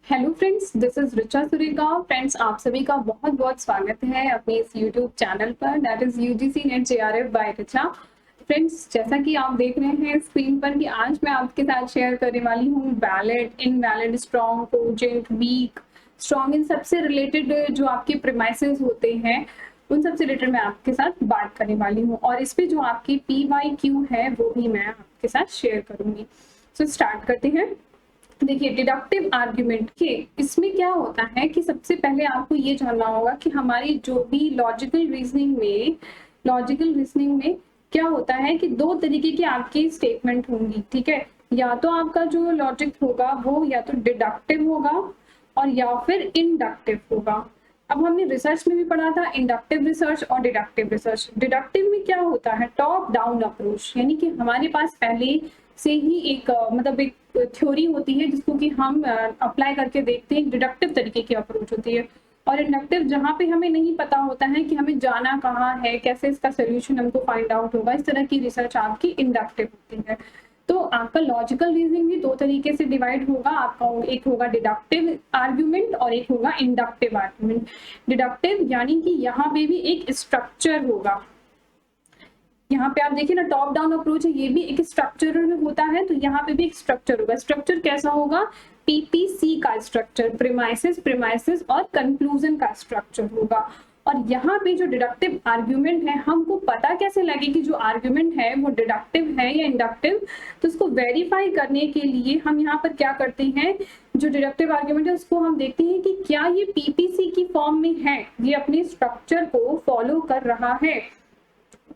Hello friends, this is Richa Surega. Friends, आप सभी का बहुत बहुत स्वागत है अपने इस यूट्यूब चैनल पर, that is UGC NET JRF by Richa. Friends, जैसा कि आप देख रहे हैं स्क्रीन पर कि आज मैं आपके साथ शेयर करने वाली हूँ valid, invalid, strong, cogent, weak, strong, इन सबसे रिलेटेड जो आपके प्रीमाइसेस होते हैं उन सबसे रिलेटेड मैं आपके साथ बात करने वाली हूँ, और इस पे जो आपकी PYQ है वो भी मैं आपके साथ शेयर करूंगी। तो स्टार्ट करते हैं। देखिए, डिडक्टिव आर्ग्यूमेंट के इसमें क्या होता है कि सबसे पहले आपको ये जानना होगा कि हमारी जो भी लॉजिकल रीजनिंग में क्या होता है कि दो तरीके की आपकी स्टेटमेंट होंगी। ठीक है, या तो आपका जो लॉजिक होगा वो या तो डिडक्टिव होगा और या फिर इंडक्टिव होगा। अब हमने रिसर्च में भी पढ़ा था इंडक्टिव रिसर्च और डिडक्टिव रिसर्च। डिडक्टिव में क्या होता है, टॉप डाउन अप्रोच, यानी कि हमारे पास पहले से ही एक मतलब एक थ्योरी होती है जिसको कि हम अप्लाई करके देखते हैं। डिडक्टिव तरीके की अप्रोच होती है। और इंडक्टिव जहाँ पे हमें नहीं पता होता है कि हमें जाना कहाँ है, कैसे इसका सोल्यूशन हमको फाइंड आउट होगा, इस तरह की रिसर्च आपकी इंडक्टिव होती है। तो आपका लॉजिकल रीजनिंग भी दो तरीके से डिवाइड होगा। आपका एक होगा डिडक्टिव आर्ग्यूमेंट और एक होगा इंडक्टिव आर्ग्यूमेंट। डिडक्टिव यानी कि यहाँ पे भी एक स्ट्रक्चर होगा। यहाँ पे आप देखिए ना, टॉप डाउन अप्रोच है, ये भी एक स्ट्रक्चर होता है, तो यहाँ पे भी एक स्ट्रक्चर होगा। स्ट्रक्चर कैसा होगा, PPC का स्ट्रक्चर, प्रीमाइसेस और कंक्लूजन का स्ट्रक्चर होगा। और यहाँ पे जो डिडक्टिव आर्ग्यूमेंट है, हमको पता कैसे लगे कि जो आर्ग्यूमेंट है वो डिडक्टिव है या इंडक्टिव, तो उसको वेरीफाई करने के लिए हम यहाँ पर क्या करते हैं, जो डिडक्टिव आर्ग्यूमेंट है उसको हम देखते हैं कि क्या ये PPC की फॉर्म में है, ये अपने स्ट्रक्चर को फॉलो कर रहा है।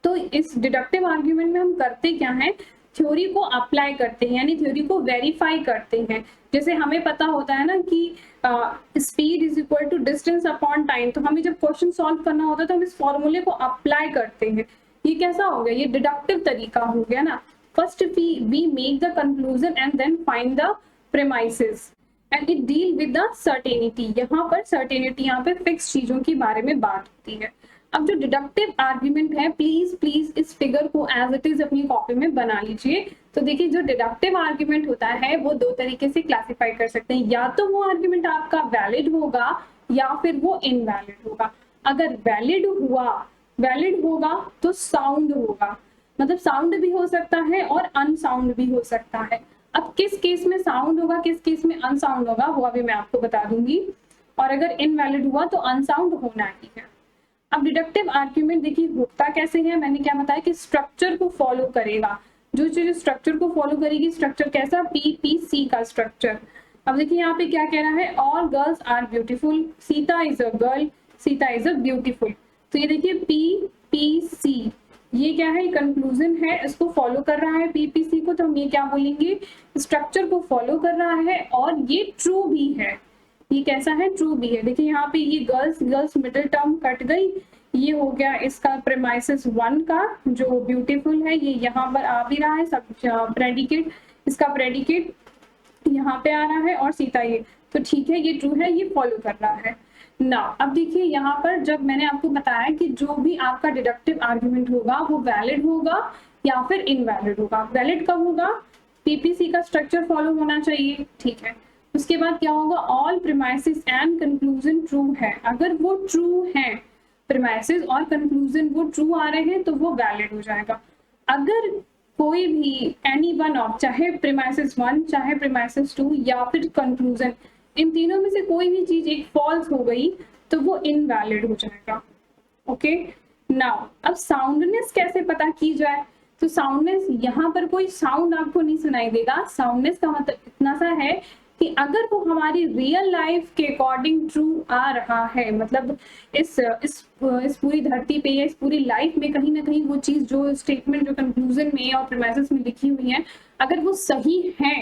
तो इस डिडक्टिव आर्ग्यूमेंट में हम करते क्या है, थ्योरी को अप्लाई करते हैं, यानी थ्योरी को वेरीफाई करते हैं। जैसे हमें पता होता है ना कि speed is equal to distance upon time, तो हमें जब क्वेश्चन सॉल्व करना होता है तो हम इस फॉर्मूले को अप्लाई करते हैं। ये कैसा हो गया, ये डिडक्टिव तरीका हो गया ना। First we make the conclusion and then find the premises and it deal with the certainty. यहाँ पर सर्टेनिटी, यहाँ पे फिक्स चीजों के बारे में बात होती है। अब जो डिडक्टिव आर्ग्यूमेंट है, प्लीज इस फिगर को एज इट इज अपनी कॉपी में बना लीजिए। तो देखिए, जो डिडक्टिव आर्ग्यूमेंट होता है वो दो तरीके से क्लासिफाई कर सकते हैं, या तो वो आर्ग्यूमेंट आपका वैलिड होगा या फिर वो इनवैलिड होगा। अगर वैलिड होगा तो साउंड होगा, मतलब साउंड भी हो सकता है और अनसाउंड भी हो सकता है। अब किस केस में साउंड होगा, किस केस में अनसाउंड होगा, वो अभी मैं आपको बता दूंगी। और अगर इनवैलिड हुआ तो अनसाउंड होना ही है। अब डिडक्टिव आर्ग्यूमेंट देखिए होता कैसे है, मैंने क्या बताया कि स्ट्रक्चर को फॉलो करेगा। जो चीज स्ट्रक्चर को फॉलो करेगी, स्ट्रक्चर कैसा, PPC का स्ट्रक्चर। अब देखिए यहाँ पे क्या कह रहा है, all girls are beautiful, Sita is a girl, Sita is a beautiful. तो ये देखिए PPC, ये क्या है, कंक्लूजन है, इसको फॉलो कर रहा है PPC को, तो हम ये क्या बोलेंगे, स्ट्रक्चर को फॉलो कर रहा है और ये ट्रू भी है। ये कैसा है, ट्रू भी है। देखिए यहाँ पे ये गर्ल्स मिडिल टर्म कट गई, ये हो गया इसका प्रीमाइसेस 1 का जो ब्यूटीफुल है, ये यहाँ पर आ भी रहा है सब प्रेडिकेट, इसका प्रेडिकेट यहाँ पे आ रहा है और सीता ये, तो ठीक है, ये ट्रू है, ये फॉलो कर रहा है ना। अब देखिए यहाँ पर जब मैंने आपको बताया कि जो भी आपका डिडक्टिव आर्ग्यूमेंट होगा वो वैलिड होगा या फिर इनवैलिड होगा। वैलिड कब होगा, PPC का स्ट्रक्चर फॉलो होना चाहिए, ठीक है। उसके बाद क्या होगा, all premises and conclusion true है। अगर वो ट्रू है, प्रीमाइसेस और कंक्लूजन वो ट्रू आ रहे हैं तो वो वैलिड हो जाएगा। अगर कोई भी एनी वन ऑफ, चाहे प्रीमाइसेस 1, चाहे प्रीमाइसेस 2 या फिर कंक्लूजन, इन तीनों में से कोई भी चीज एक फॉल्स हो गई तो वो इनवैलिड हो जाएगा। ओके, नाउ अब साउंडनेस कैसे पता की जाए, तो साउंडनेस, यहाँ पर कोई साउंड आपको नहीं सुनाई देगा। साउंडनेस का मतलब इतना सा है कि अगर वो हमारी रियल लाइफ के अकॉर्डिंग ट्रू आ रहा है, मतलब इस पूरी धरती पे या इस पूरी लाइफ में कहीं ना कहीं वो चीज, जो स्टेटमेंट जो कंक्लूजन में और प्रीमाइसेस में लिखी हुई है, अगर वो सही है,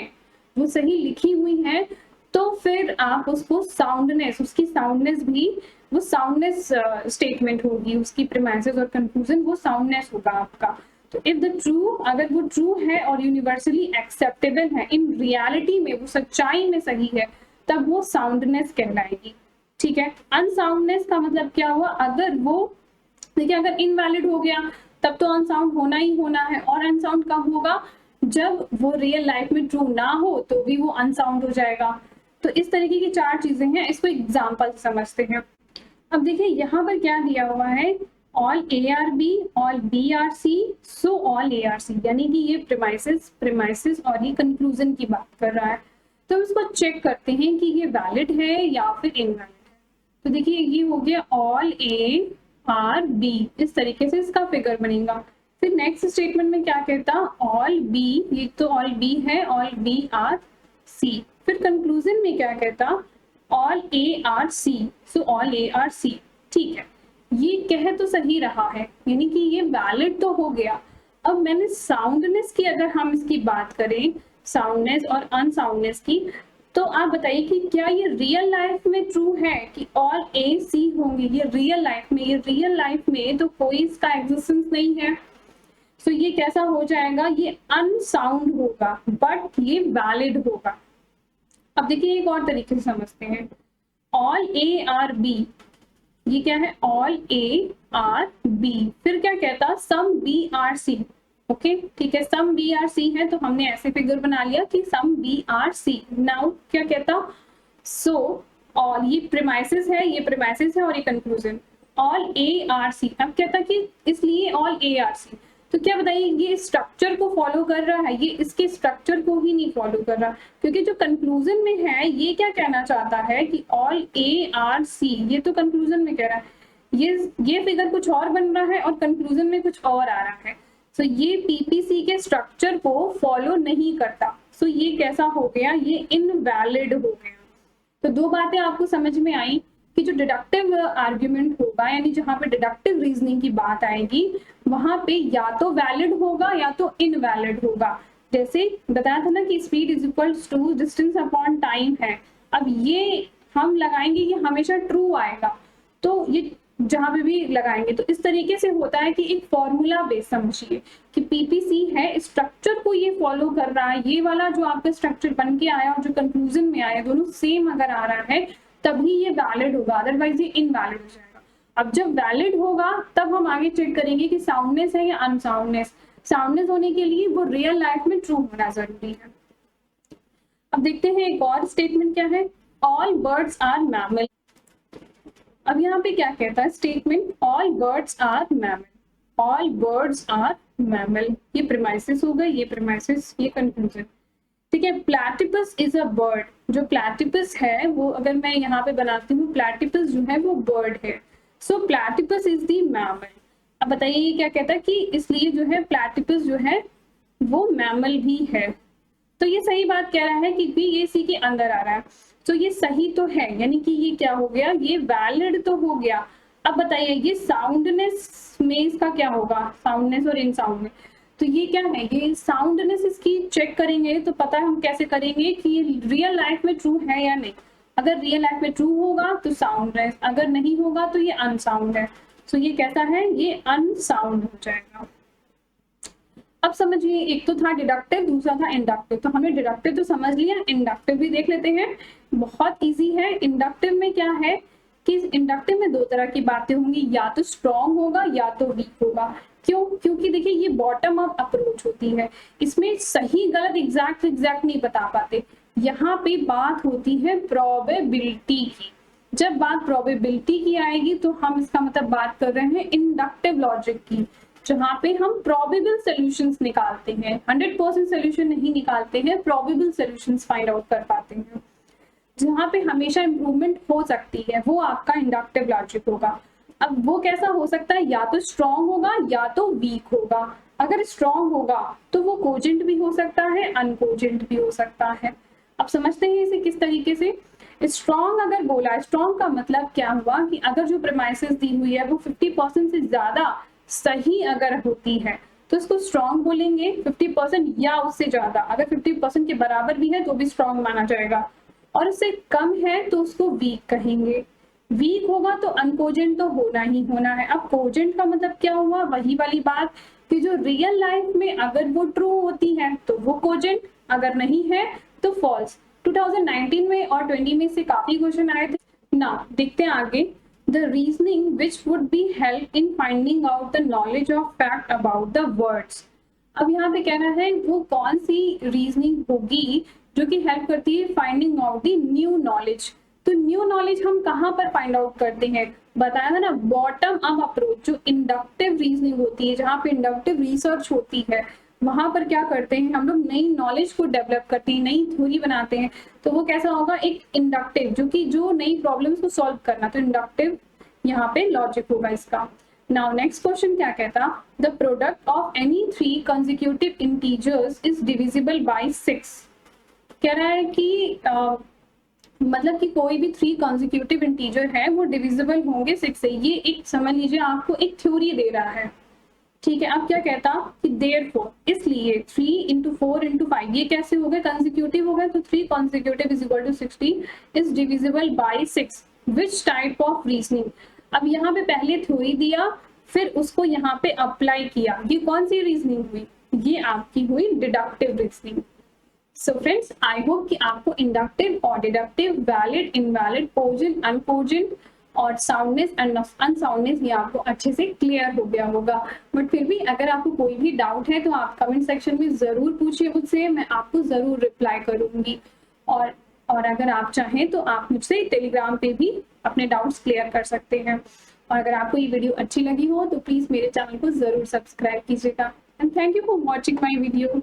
वो सही लिखी हुई है, तो फिर आप उसको साउंडनेस, उसकी साउंडनेस भी वो साउंडनेस स्टेटमेंट होगी, उसकी प्रीमाइसेस और कंक्लूजन वो साउंडनेस होगा आपका। तो इफ द ट्रू, अगर वो ट्रू है और यूनिवर्सली एक्सेप्टेबल है, इन रियलिटी में वो सच्चाई में सही है, तब वो साउंडनेस कहलाएगी, ठीक है। अनसाउंडनेस का मतलब क्या हुआ, अगर वो, देखिए अगर इनवैलिड हो गया तब तो अनसाउंड होना ही होना है, और अनसाउंड कब होगा, जब वो रियल लाइफ में ट्रू ना हो तो भी वो अनसाउंड हो जाएगा। तो इस तरीके की 4 चीजें हैं, इसको एग्जाम्पल समझते हैं। अब देखिए यहाँ पर क्या दिया हुआ है, all A are B, all B are C, so all A are C, यानी कि ये प्रीमाइसिस और ये कंक्लूजन की बात कर रहा है। तो इसको चेक करते हैं कि ये वैलिड है या फिर इनवैलिड है। तो देखिए ये हो गया ऑल ए आर बी, इस तरीके से इसका फिगर बनेगा। फिर नेक्स्ट स्टेटमेंट में क्या कहता, ऑल बी, ये तो ऑल बी है, ऑल बी आर सी। फिर कंक्लूजन में क्या कहता, all A are C, so all A are C. ठीक है, ये कह तो सही रहा है, यानी कि ये वैलिड तो हो गया। अब मैंने साउंडनेस की, अगर हम इसकी बात करें, साउंडनेस और अनसाउंडनेस की, तो आप बताइए कि क्या ये रियल लाइफ में ट्रू है कि ऑल ए सी होंगे? ये रियल लाइफ में तो कोई इसका एग्जिस्टेंस नहीं है, तो ये कैसा हो जाएगा, ये अनसाउंड होगा, बट ये वैलिड होगा। अब देखिए एक और तरीके से समझते हैं, ऑल ए आर बी, ये क्या है, ऑल ए आर बी। फिर क्या कहता, some B are C. Okay ठीक है, सम बी आर सी है, तो हमने ऐसे फिगर बना लिया कि some B are C. Now क्या कहता, सो ऑल, ये प्रीमाइसिस है, और ये conclusion, all A are C. अब कहता कि इसलिए ऑल ए आर सी, तो क्या बताइए, ये स्ट्रक्चर को फॉलो कर रहा है, ये इसके स्ट्रक्चर को ही नहीं फॉलो कर रहा, क्योंकि जो कंक्लूजन में है ये क्या कहना चाहता है कि ऑल ए आर सी, ये तो कंक्लूजन में कह रहा है, ये फिगर कुछ और बन रहा है और कंक्लूजन में कुछ और आ रहा है। सो ये पीपीसी के स्ट्रक्चर को फॉलो नहीं करता, सो ये कैसा हो गया, ये इनवैलिड हो गया। तो 2 बातें आपको समझ में आई कि जो डिडक्टिव आर्ग्यूमेंट होगा, यानी जहां पे डिडक्टिव रीजनिंग की बात आएगी, वहां पे या तो वैलिड होगा या तो इनवैलिड होगा। जैसे बताया था ना कि speed is equals to distance upon time है। अब ये हम लगाएंगे, ये हमेशा ट्रू आएगा, तो ये जहां पे भी लगाएंगे तो इस तरीके से होता है कि एक फॉर्मूला बेस समझिए कि पीपीसी है, स्ट्रक्चर को ये फॉलो कर रहा है, ये वाला जो आपका स्ट्रक्चर बन के आया और जो कंक्लूजन में आया दोनों सेम अगर आ रहा है तभी ये वैलिड होगा, अदरवाइज ये इनवैलिड हो जाएगा। अब जब वैलिड होगा तब हम आगे चेक करेंगे कि साउंडनेस है या अनसाउंडनेस। साउंडनेस होने के लिए वो रियल लाइफ में ट्रू होना जरूरी है। अब देखते हैं एक और स्टेटमेंट क्या है, ऑल बर्ड्स आर मैमल। अब यहाँ पे क्या कहता है statement, all birds are mammal, all birds are mammal. ये प्रीमाइसिस हो गए, ये प्रीमाइसिस, ये कंक्लूजन। ठीक है, प्लैटिपस इज अ बर्ड, जो प्लैटिपस है वो अगर मैं यहाँ पे बनाती हूँ, प्लैटिपस जो है वो बर्ड है, सो प्लैटिपस इज द मैमल। अब बताइए ये क्या कहता है कि इसलिए जो है प्लैटिपस जो है वो मैमल भी है। तो ये सही बात कह रहा है कि भी ये सी के अंदर आ रहा है, तो ये सही तो है, यानी कि ये क्या हो गया, ये वैलिड तो हो गया। अब बताइए ये साउंडनेस में इसका क्या होगा, साउंडनेस और इन साउंड, तो ये क्या है, ये साउंडनेस इसकी चेक करेंगे तो पता है हम कैसे करेंगे कि ये रियल लाइफ में ट्रू है या नहीं। अगर रियल लाइफ में ट्रू होगा तो साउंडनेस, अगर नहीं होगा तो ये अनसाउंड है, तो ये कैसा है, ये अनसाउंड हो जाएगा। अब समझिए, एक तो था डिडक्टिव, दूसरा था इंडक्टिव। तो हमने डिडक्टिव तो समझ लिया, इंडक्टिव भी देख लेते हैं, बहुत इजी है। इंडक्टिव में क्या है कि इंडक्टिव में 2 तरह की बातें होंगी, या तो स्ट्रॉन्ग होगा या तो वीक होगा। क्यों? क्योंकि देखिए ये बॉटम अप अप्रोच होती है, इसमें सही गलत एग्जैक्ट नहीं बता पाते। यहाँ पे बात होती है प्रोबेबिलिटी की। जब बात प्रोबेबिलिटी की आएगी तो हम इसका मतलब बात कर रहे हैं इंडक्टिव लॉजिक की, जहाँ पे हम प्रोबेबल सॉल्यूशंस निकालते हैं, 100% सॉल्यूशन नहीं निकालते हैं, प्रोबेबल सॉल्यूशंस फाइंड आउट कर पाते हैं, जहाँ पे हमेशा इंप्रूवमेंट हो सकती है, वो आपका इंडक्टिव लॉजिक होगा। अब वो कैसा हो सकता है, या तो स्ट्रॉन्ग होगा या तो वीक होगा। अगर स्ट्रॉन्ग होगा तो वो कोजेंट भी हो सकता है, अनकोजेंट भी हो सकता है। अब समझते हैं इसे किस तरीके से। स्ट्रॉन्ग अगर बोला, स्ट्रॉन्ग का मतलब क्या हुआ कि अगर जो प्रीमाइसेस दी हुई है वो 50% से ज्यादा सही अगर होती है तो इसको स्ट्रॉन्ग बोलेंगे, 50% या उससे ज्यादा। अगर 50% के बराबर भी है तो भी स्ट्रॉन्ग माना जाएगा, और उससे कम है तो उसको वीक कहेंगे। वीक होगा तो अनकोजेंट तो होना ही होना है। अब कोजेंट का मतलब क्या हुआ, वही वाली बात कि जो रियल लाइफ में अगर वो ट्रू होती है तो वो कोजेंट, अगर नहीं है तो फॉल्स। 2019 में और 20 में से काफी क्वेश्चन आए थे ना। देखते हैं आगे, the reasoning which would be help in finding out the knowledge of fact about the words। अब यहाँ पे कहना है वो कौन सी रीजनिंग होगी जो कि हेल्प करती है finding out the new knowledge. तो न्यू नॉलेज हम कहाँ पर फाइंड आउट करते हैं, बताया था ना, बॉटम अप अप्रोच, जो इंडक्टिव रीजनिंग होती है, जहाँ पे इंडक्टिव रिसर्च होती है, वहां पर क्या करते हैं हम लोग, नई नॉलेज को डेवलप करते हैं, नई थ्योरी बनाते हैं। तो वो कैसा होगा, एक इंडक्टिव, जो कि जो नई प्रॉब्लम्स को सॉल्व करना, तो इंडक्टिव यहाँ पे लॉजिक होगा इसका। नाउ नेक्स्ट क्वेश्चन क्या कहता, the product of any 3 consecutive integers is divisible by 6। कह रहा है कि मतलब कि कोई भी 3 कंसेक्यूटिव इंटीजर है वो डिविजिबल होंगे 6 से। ये एक समझ लीजिए आपको एक थ्योरी दे रहा है, ठीक है। अब क्या कहता कि देयरफॉर, इसलिए 3 into 4 into 5 ये कैसे हो गए, कंसेक्यूटिव हो गए, तो 3 consecutive is equal to 60 is divisible by 6। Which type of reasoning, अब यहाँ पे पहले थ्योरी दिया, फिर उसको यहाँ पे अप्लाई किया, ये कौन सी रीजनिंग हुई, ये आपकी हुई deductive reasoning. So friends, I hope कि आपको इंडक्टिव और डिडक्टिव, वैलिड, इनवैलिड, कोजेंट, अनकोजेंट और साउंडनेस एंड अनसाउंडनेस ये आपको अच्छे से क्लियर हो गया होगा। बट फिर भी अगर आपको कोई भी डाउट है तो आप कमेंट सेक्शन में जरूर पूछिए मुझसे, मैं आपको जरूर रिप्लाई करूंगी। और अगर आप चाहें तो आप मुझसे टेलीग्राम पे भी अपने डाउट्स क्लियर कर सकते हैं। और अगर आपको ये वीडियो अच्छी लगी हो तो प्लीज मेरे चैनल को जरूर सब्सक्राइब कीजिएगा। And thank you for watching my video.